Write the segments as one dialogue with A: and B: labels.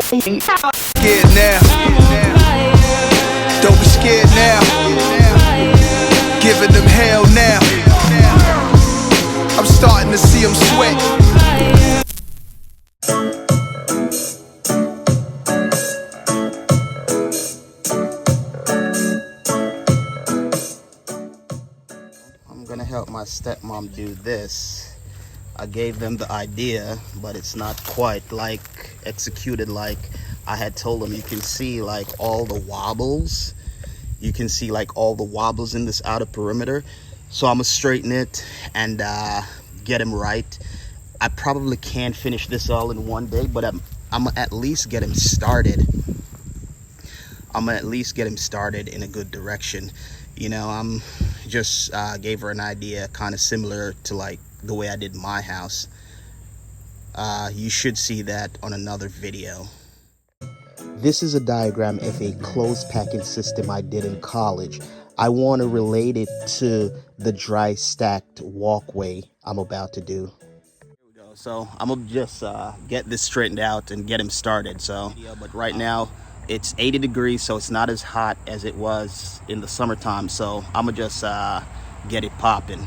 A: Scared now. Don't be scared now. Giving them hell now. I'm starting to see them sweat.
B: I'm gonna help my stepmom do this. I gave them the idea, but it's not quite like executed like I had told them. You can see like all the wobbles. You can see like all the wobbles in this outer perimeter. So I'm gonna straighten it and get him right. I probably can't finish this all in one day, but I'm gonna at least get him started. I'm gonna at least get him started in a good direction. You know, I'm just gave her an idea kind of similar to like the way I did my house. You should see that on another video. This is a diagram of a closed packing system I did in college. I want to relate it to the dry stacked walkway I'm about to do. Here we go. So I'm gonna just get this straightened out and get him started. So, but right now it's 80 degrees, so it's not as hot as it was in the summertime. So I'm gonna just get it popping.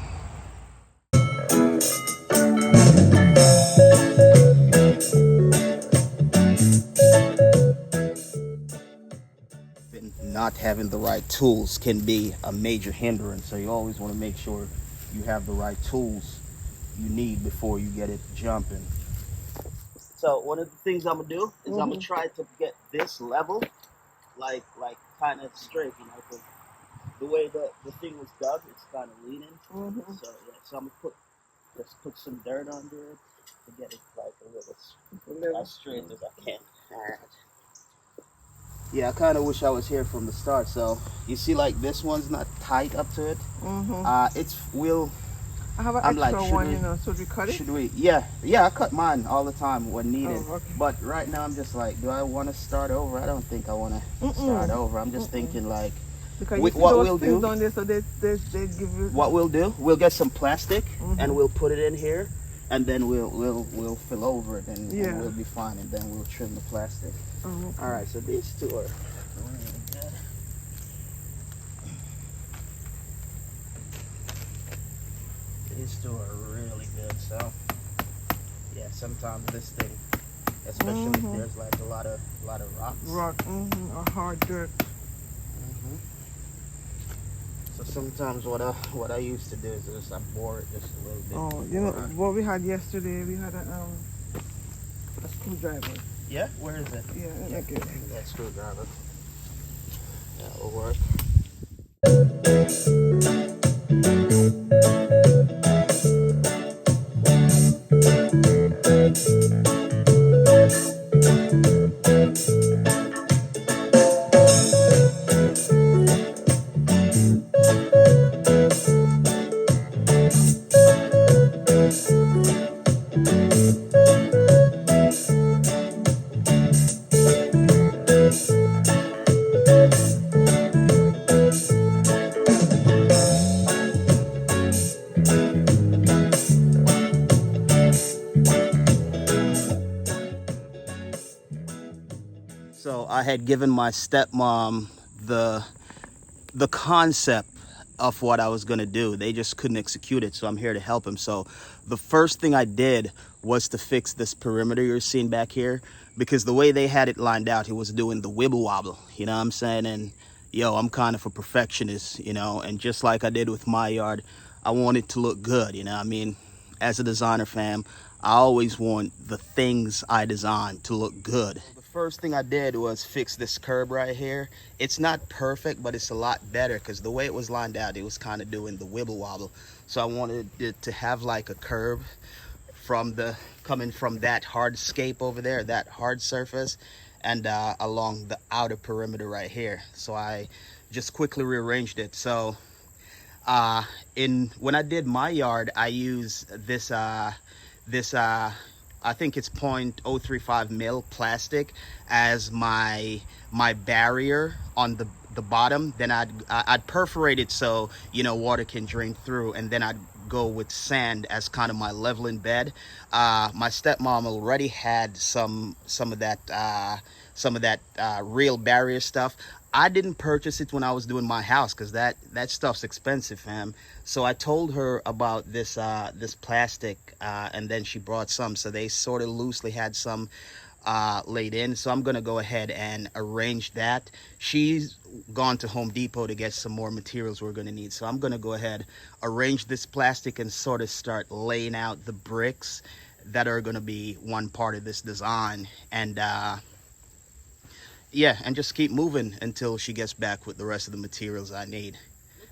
B: Not having the right tools can be a major hindrance, so you always want to make sure you have the right tools you need before you get it jumping. So one of the things I'm gonna do is I'm gonna try to get this level, like kind of straight, you know, because the way the thing was dug, it's kind of leaning. So yeah, so I'm gonna just put some dirt under it to get it like a little as straight as I can. All right. Yeah, I kind of wish I was here from the start. So you see, like this one's not tight up to it.
C: I have an extra one, you know. So we cut it.
B: Should we? Yeah. I cut mine all the time when needed. Oh, okay. But right now I'm just like, do I want to start over? I don't think I want to start over. I'm just thinking like,
C: because you see what those we'll do on there, so they give you.
B: What we'll do? We'll get some plastic and we'll put it in here, and then we'll fill over it and we'll be fine, and then we'll trim the plastic. Oh, okay. All right, so these two are really good. These two are really good. So yeah, sometimes this thing, especially if there's like a lot of rocks,
C: or hard dirt.
B: So sometimes what I used to do is just I bore it just a little bit.
C: Oh, you know what we had yesterday? We had a screwdriver.
B: Yeah, where is it?
C: Yeah, okay.
B: That screwdriver. That will work. So I had given my stepmom the concept of what I was gonna do. They just couldn't execute it, so I'm here to help him. So the first thing I did was to fix this perimeter you're seeing back here, because the way they had it lined out, it was doing the wibble wobble, you know what I'm saying? And yo, I'm kind of a perfectionist, you know, and just like I did with my yard, I want it to look good, you know what I mean? As a designer, fam, I always want the things I design to look good. First thing I did was fix this curb right here. It's not perfect, but it's a lot better because the way it was lined out, it was kind of doing the wibble wobble. So I wanted it to have like a curve coming from that hardscape over there, that hard surface, and along the outer perimeter right here. So I just quickly rearranged it. So when I did my yard, I used this I think it's 0.035 mil plastic as my barrier on the bottom. Then I'd perforate it so, you know, water can drain through, and then I'd go with sand as kind of my leveling bed. My stepmom already had some of that real barrier stuff. I didn't purchase it when I was doing my house because that stuff's expensive, fam. So I told her about this this plastic, and then she brought some. So they sort of loosely had some laid in. So I'm gonna go ahead and arrange that. She's gone to Home Depot to get some more materials we're gonna need. So I'm gonna go ahead, arrange this plastic, and sort of start laying out the bricks that are gonna be one part of this design. And yeah, and just keep moving until she gets back with the rest of the materials I need.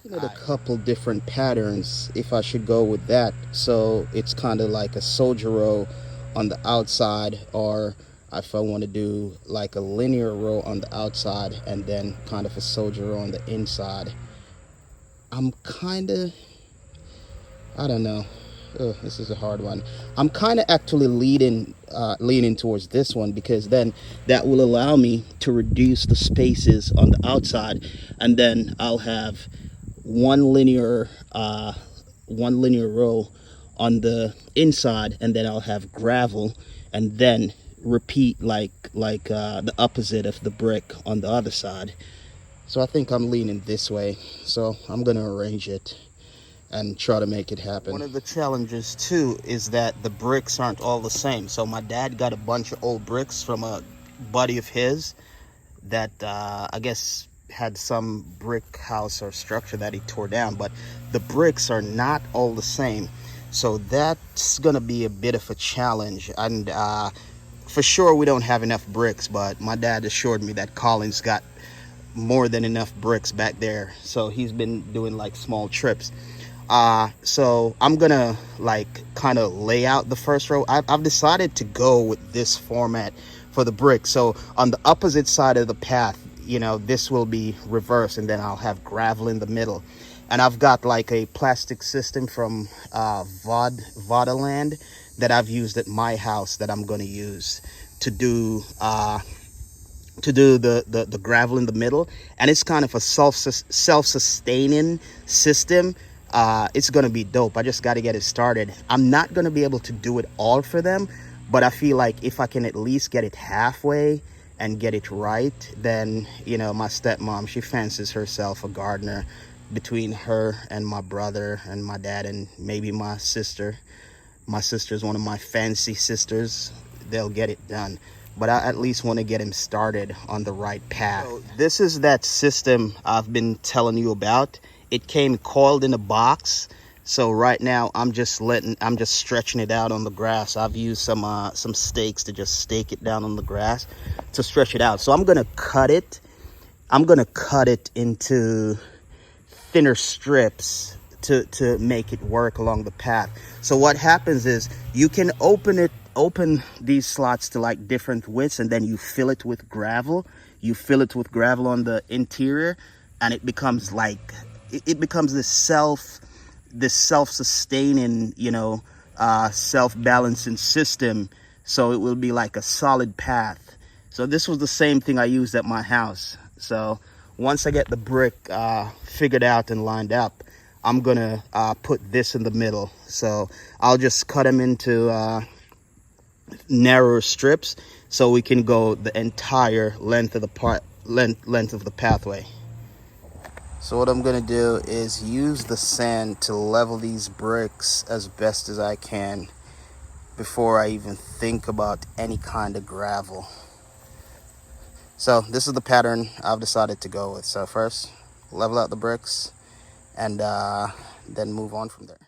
B: Looking at a couple different patterns, if I should go with that. So it's kind of like a soldier row on the outside, or if I want to do like a linear row on the outside and then kind of a soldier row on the inside. I'm kind of, I don't know. This is a hard one. I'm kind of actually leaning towards this one, because then that will allow me to reduce the spaces on the outside, and then I'll have one linear row on the inside, and then I'll have gravel, and then repeat like the opposite of the brick on the other side. So I think I'm leaning this way, so I'm gonna arrange it and try to make it happen. One of the challenges too is that the bricks aren't all the same. So my dad got a bunch of old bricks from a buddy of his that I guess had some brick house or structure that he tore down, but the bricks are not all the same. So that's gonna be a bit of a challenge. And for sure we don't have enough bricks, but my dad assured me that Colin's got more than enough bricks back there. So he's been doing like small trips. So I'm gonna like kind of lay out the first row. I've decided to go with this format for the brick. So on the opposite side of the path, you know, this will be reversed, and then I'll have gravel in the middle. And I've got like a plastic system from VODALAND that I've used at my house that I'm going to use to do the gravel in the middle. And it's kind of a self-sustaining system. It's going to be dope. I just got to get it started. I'm not going to be able to do it all for them, but I feel like if I can at least get it halfway and get it right, then, you know, my stepmom, she fancies herself a gardener. Between her and my brother and my dad and maybe my sister. My sister's one of my fancy sisters. They'll get it done. But I at least want to get him started on the right path. So this is that system I've been telling you about. It came coiled in a box. So right now I'm just stretching it out on the grass. I've used some stakes to just stake it down on the grass to stretch it out. So I'm gonna cut it. I'm gonna cut it into thinner strips to make it work along the path. So what happens is you can open these slots to like different widths, and then you fill it with gravel. You fill it with gravel on the interior, and it becomes like it becomes this self-sustaining, you know, self-balancing system. So it will be like a solid path. So this was the same thing I used at my house. So once I get the brick figured out and lined up, I'm gonna put this in the middle. So I'll just cut them into narrower strips so we can go the entire length of the length of the pathway. So what I'm gonna do is use the sand to level these bricks as best as I can before I even think about any kind of gravel. So this is the pattern I've decided to go with. So first, level out the bricks, and then move on from there.